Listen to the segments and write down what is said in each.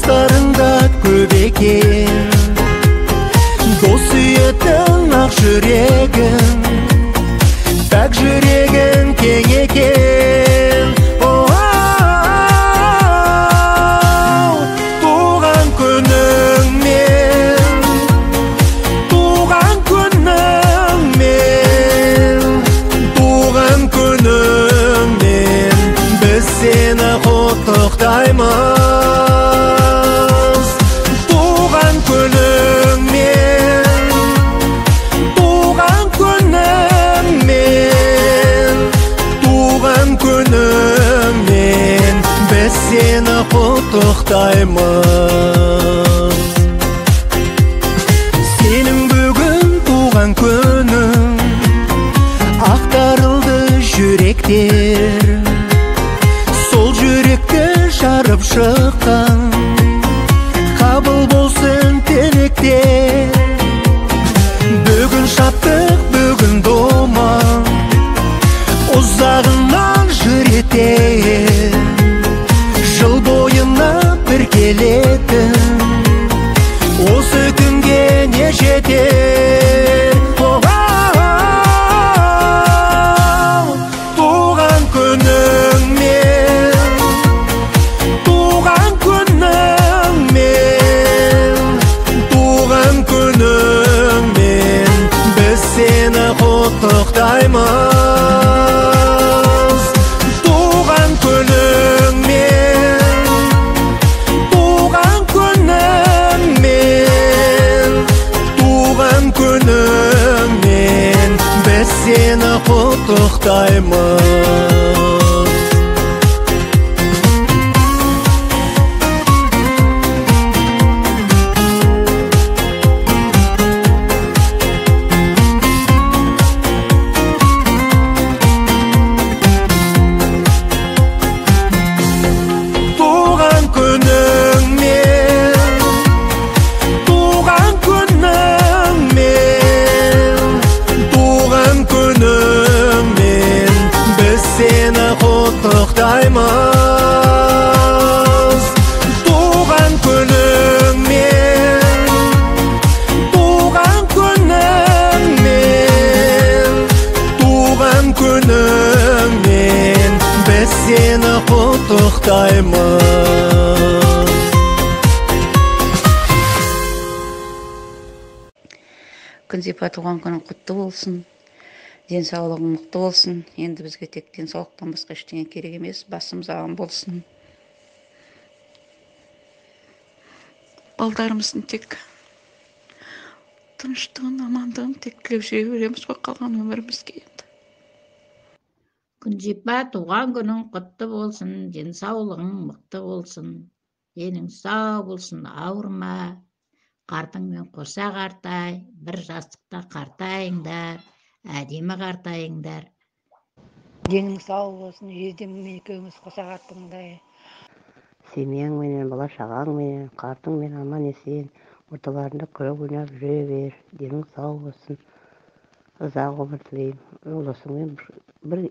достарың да көп екен, дос сүйетін ақ жүрегің, пәк жүрегің кең екен. Туған күніңмен, туған күніңмен, туған күніңмен біз сені құттықтаймыз. Туған күніңмен, туған күніңмен, туған күніңмен біз сені құттықтаймыз. Сенің бүгін туған күнің, ақтарылды жүректер, сол жүректі жарып шыққан қабыл болсын тілектер. Бүгін шаттық, бүгін думан, ұзағынан жыр етер, жыл бойына бір келетін, осы күнге не жетер. Туған күніңмен, туған күніңмен, туған күніңмен біз сені құттықтаймыз. Туған күніңмен, туған күніңмен, туған күніңмен біз сені құттықтаймыз. Туған күніңмен, туған күніңмен, туған күніңмен біз сені құттықтаймыз. Туған күніңмен, туған күніңмен, туған күніңмен біз сені құттықтаймыз. Күнзипа, туған күнің құтты болсын, денсаулығың мықты болсын. Енді бізге тек денсаулықтан басқа ештеңе керек емес, басымыз аман болсын. Балдарымыздың тек тыныштығын, амандығын тек тілеп жүре береміз ғой қалған өмірімізге енді. Күнзипа, туған күнің құтты болсын, денсаулығың мықты болсын, денің сау болсын, ауырма, қартыңмен қоса қартай, бір жастықта қартайыңдар, әдемі қартайыңдар. Денің сау болсын, жездеммен екеуміз қоса қартыңдай. Семьяңменен, бала шағаңменен, қартыңмен аман есен, орталарында күліп ойнап жүре бер. Денің сау болсын, ұзақ ғұмыр тілеймін. Жолдасыңмен бір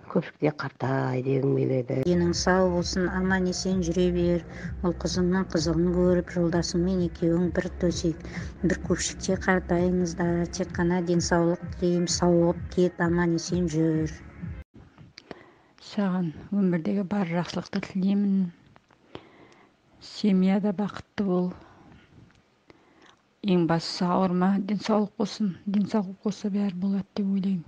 көпшікте қартай дегім келеді. Денің сау болсын, аман есен жүре бер. Ол қызыңның қызығын көріп, жолдасыңмен екеуің бір төсек, бір көпшікте қартайыңыздар. Тек қана денсаулық тілеймін, сау болып кет, аман есен жүр. Саған өмірдегі бар жақсылықты тілеймін. Семьяда бақытты бол. Ең бастысы ауырма, денсаулық болсын. Денсаулық болса бәрі болады деп ойлаймын.